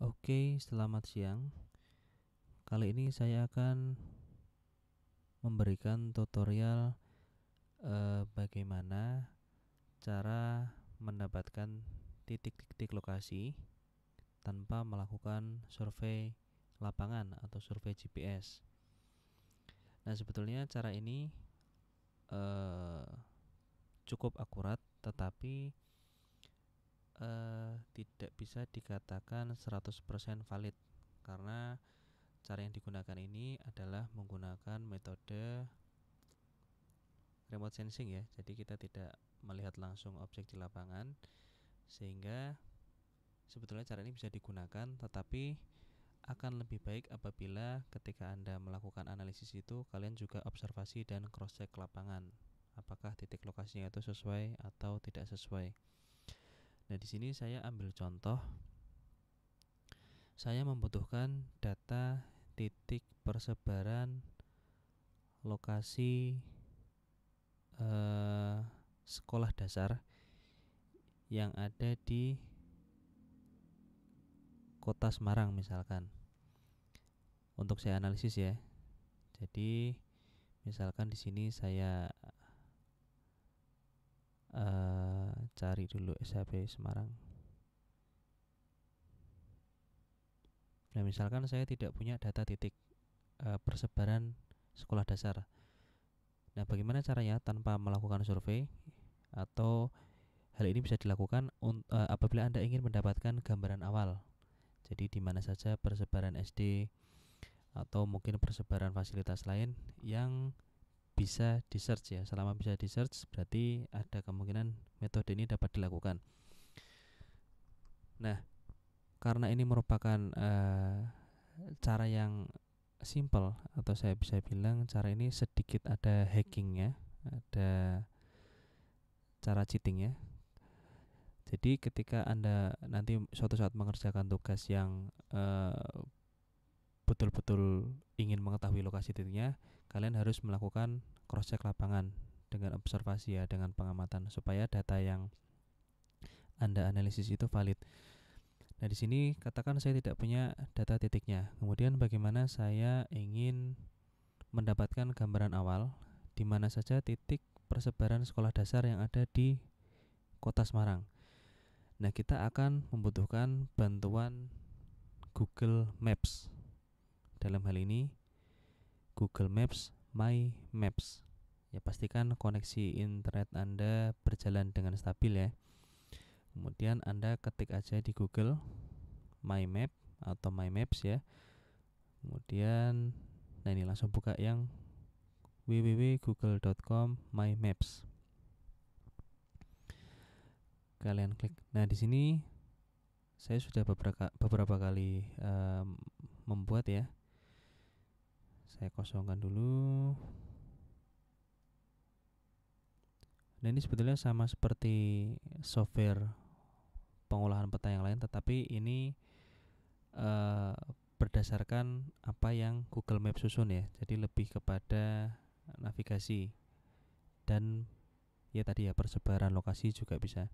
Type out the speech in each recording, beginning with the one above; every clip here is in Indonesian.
Oke, selamat siang. Kali ini saya akan memberikan tutorial bagaimana cara mendapatkan titik-titik lokasi tanpa melakukan survei lapangan atau survei GPS. Nah, sebetulnya cara ini eh, cukup akurat, tetapi tidak bisa dikatakan 100% valid karena cara yang digunakan ini adalah menggunakan metode remote sensing ya. Jadi kita tidak melihat langsung objek di lapangan, sehingga sebetulnya cara ini bisa digunakan, tetapi akan lebih baik apabila ketika Anda melakukan analisis itu kalian juga observasi dan cross check lapangan. Apakah titik lokasinya itu sesuai atau tidak sesuai. Nah, di sini saya ambil contoh. Saya membutuhkan data titik persebaran lokasi sekolah dasar yang ada di Kota Semarang misalkan. Untuk saya analisis ya. Jadi misalkan di sini saya cari dulu SHB Semarang. Nah, misalkan saya tidak punya data titik persebaran sekolah dasar. Nah, bagaimana caranya tanpa melakukan survei? Atau hal ini bisa dilakukan apabila Anda ingin mendapatkan gambaran awal. Jadi di mana saja persebaran SD atau mungkin persebaran fasilitas lain yang bisa di-search ya. Selama bisa di-search berarti ada kemungkinan metode ini dapat dilakukan. Nah, karena ini merupakan cara yang simple, atau saya bisa bilang cara ini sedikit ada hackingnya, ada cara cheatingnya. Jadi ketika Anda nanti suatu saat mengerjakan tugas yang betul-betul ingin mengetahui lokasi titiknya, kalian harus melakukan cross check lapangan dengan observasi ya, dengan pengamatan supaya data yang Anda analisis itu valid. Nah, di sini katakan saya tidak punya data titiknya. Kemudian bagaimana saya ingin mendapatkan gambaran awal di mana saja titik persebaran sekolah dasar yang ada di Kota Semarang. Nah, kita akan membutuhkan bantuan Google Maps. Dalam hal ini Google Maps My Maps. Ya, pastikan koneksi internet Anda berjalan dengan stabil ya. Kemudian Anda ketik aja di Google My Map atau My Maps ya. Kemudian nah, ini langsung buka yang www.google.com My Maps. Kalian klik. Nah, di sini saya sudah beberapa kali membuat ya. Saya kosongkan dulu. Nah, ini sebetulnya sama seperti software pengolahan peta yang lain, tetapi ini berdasarkan apa yang Google Maps susun ya. Jadi lebih kepada navigasi dan ya tadi ya persebaran lokasi juga bisa.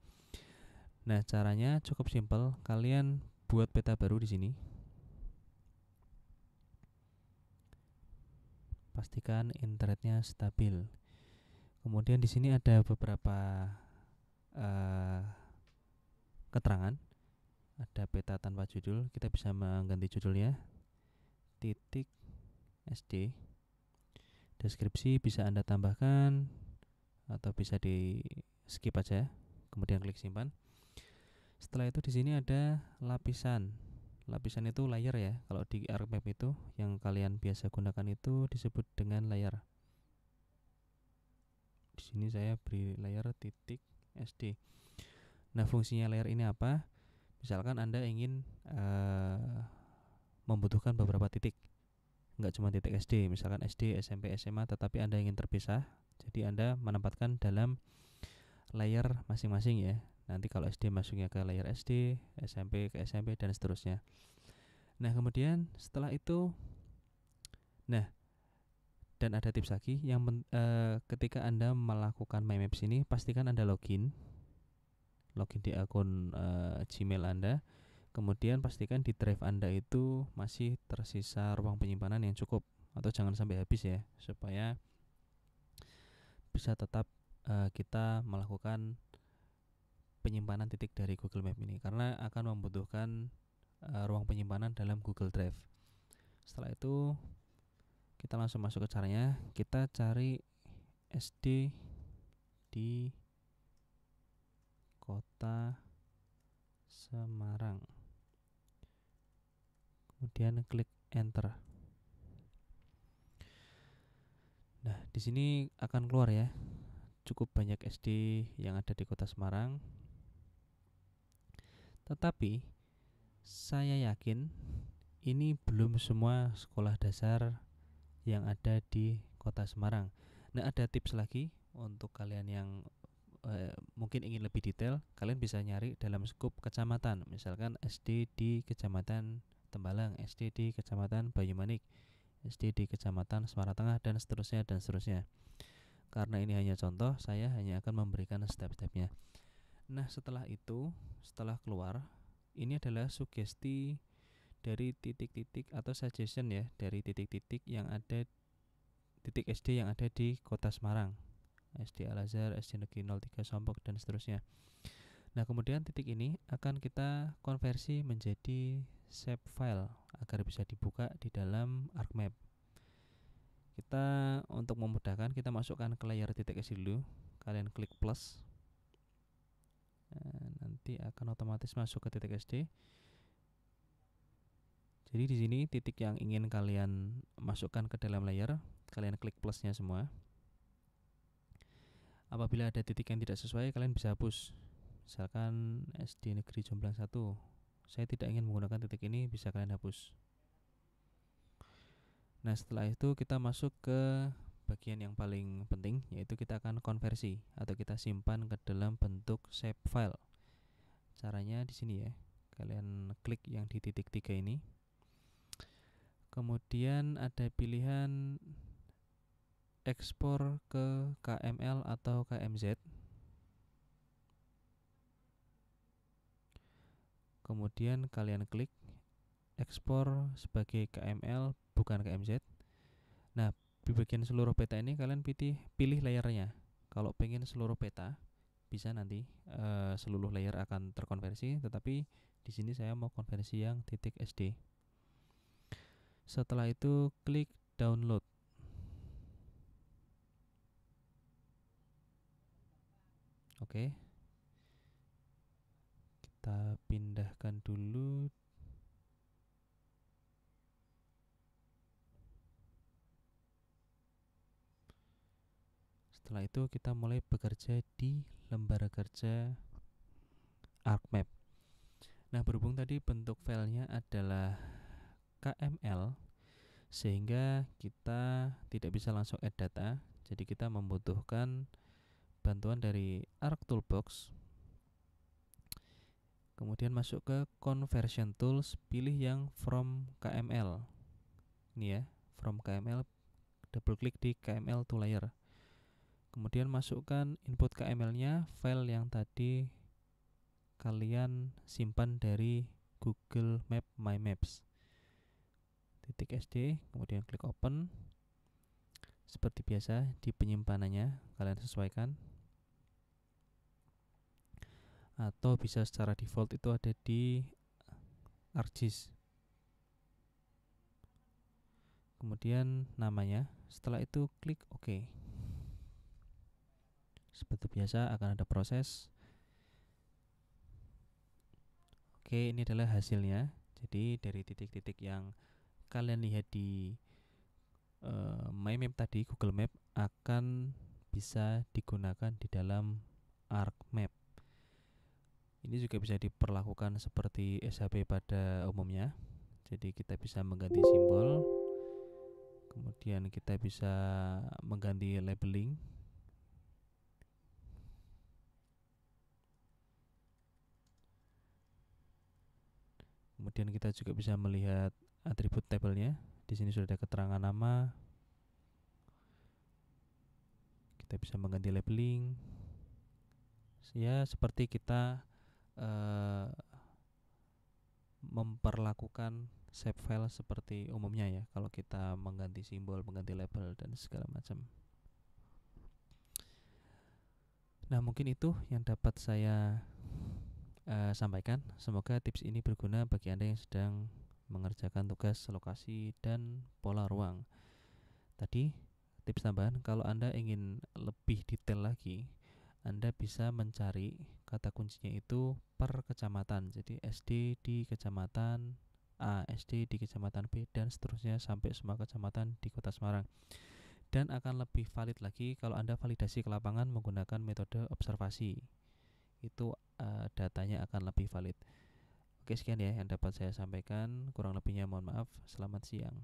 Nah, caranya cukup simpel. Kalian buat peta baru di sini. Pastikan internetnya stabil. Kemudian di sini ada beberapa keterangan. Ada peta tanpa judul, kita bisa mengganti judulnya titik SD. Deskripsi bisa Anda tambahkan atau bisa di skip aja. Kemudian klik simpan. Setelah itu di sini ada lapisan. Lapisan itu layer ya. Kalau di ArcMap itu yang kalian biasa gunakan itu disebut dengan layer. Di sini saya beri layer titik SD. Nah, fungsinya layer ini apa? Misalkan Anda ingin membutuhkan beberapa titik, nggak cuma titik SD, misalkan SD, SMP, SMA, tetapi Anda ingin terpisah, jadi Anda menempatkan dalam layer masing-masing ya. Nanti kalau SD masuknya ke layer SD, SMP ke SMP, dan seterusnya. Nah, kemudian setelah itu, nah, dan ada tips lagi yang ketika Anda melakukan My Maps ini, pastikan Anda login di akun Gmail Anda. Kemudian pastikan di drive Anda itu masih tersisa ruang penyimpanan yang cukup, atau jangan sampai habis ya, supaya bisa tetap kita melakukan penyimpanan titik dari Google Map ini, karena akan membutuhkan ruang penyimpanan dalam Google Drive. Setelah itu kita langsung masuk ke caranya. Kita cari SD di Kota Semarang, kemudian klik enter. Nah, di sini akan keluar ya, cukup banyak SD yang ada di Kota Semarang. Tetapi saya yakin ini belum semua sekolah dasar yang ada di Kota Semarang. Nah, ada tips lagi untuk kalian yang mungkin ingin lebih detail. Kalian bisa nyari dalam skup kecamatan, misalkan SD di Kecamatan Tembalang, SD di Kecamatan Banyumanik, SD di Kecamatan Semarang Tengah, dan seterusnya dan seterusnya. Karena ini hanya contoh, saya hanya akan memberikan step-stepnya. Nah, setelah itu, setelah keluar, ini adalah sugesti dari titik-titik atau suggestion ya, dari titik-titik yang ada, titik SD yang ada di Kota Semarang, SD Al-Azhar, SD Negeri 03 Sompok, dan seterusnya. Nah, kemudian titik ini akan kita konversi menjadi shape file agar bisa dibuka di dalam ArcMap. Kita untuk memudahkan, kita masukkan ke layar titik SD dulu. Kalian klik plus. Nah, nanti akan otomatis masuk ke titik SD. Jadi di sini titik yang ingin kalian masukkan ke dalam layar, kalian klik plusnya semua. Apabila ada titik yang tidak sesuai, kalian bisa hapus. Misalkan SD Negeri Jomblang 1, saya tidak ingin menggunakan titik ini, bisa kalian hapus. Nah, setelah itu kita masuk ke bagian yang paling penting, yaitu kita akan konversi atau kita simpan ke dalam bentuk shape file. Caranya di sini ya. Kalian klik yang di titik 3 ini. Kemudian ada pilihan ekspor ke KML atau KMZ. Kemudian kalian klik ekspor sebagai KML bukan KMZ. Nah, di bagian seluruh peta ini kalian pilih layarnya. Kalau pengen seluruh peta, bisa nanti seluruh layer akan terkonversi, tetapi di sini saya mau konversi yang titik SD. Setelah itu klik download. Oke. Kita pindahkan dulu. Setelah itu kita mulai bekerja di lembar kerja ArcMap. Nah, berhubung tadi bentuk filenya adalah KML, sehingga kita tidak bisa langsung add data. Jadi kita membutuhkan bantuan dari ArcToolbox. Kemudian masuk ke Conversion Tools, pilih yang From KML. Ini ya, From KML, double klik di KML to layer. Kemudian masukkan input KML-nya, file yang tadi kalian simpan dari Google Map My Maps. Titik SD, kemudian klik open. Seperti biasa di penyimpanannya kalian sesuaikan. Atau bisa secara default itu ada di ArcGIS. Kemudian namanya, setelah itu klik OK. Seperti biasa akan ada proses. Oke, ini adalah hasilnya. Jadi dari titik-titik yang kalian lihat di My Map tadi, Google Map, akan bisa digunakan di dalam ArcMap. Ini juga bisa diperlakukan seperti SHP pada umumnya. Jadi kita bisa mengganti simbol, kemudian kita bisa mengganti labeling. Kemudian kita juga bisa melihat atribut tabelnya. Di sini sudah ada keterangan nama. Kita bisa mengganti labeling. Ya, seperti kita memperlakukan shape file seperti umumnya ya, kalau kita mengganti simbol, mengganti label dan segala macam. Nah, mungkin itu yang dapat saya sampaikan. Semoga tips ini berguna bagi Anda yang sedang mengerjakan tugas lokasi dan pola ruang. Tadi tips tambahan, kalau Anda ingin lebih detail lagi, Anda bisa mencari kata kuncinya itu per kecamatan. Jadi SD di kecamatan A, SD di kecamatan B, dan seterusnya sampai semua kecamatan di Kota Semarang. Dan akan lebih valid lagi kalau Anda validasi ke lapangan menggunakan metode observasi. Itu datanya akan lebih valid. Oke, sekian ya yang dapat saya sampaikan. Kurang lebihnya mohon maaf. Selamat siang.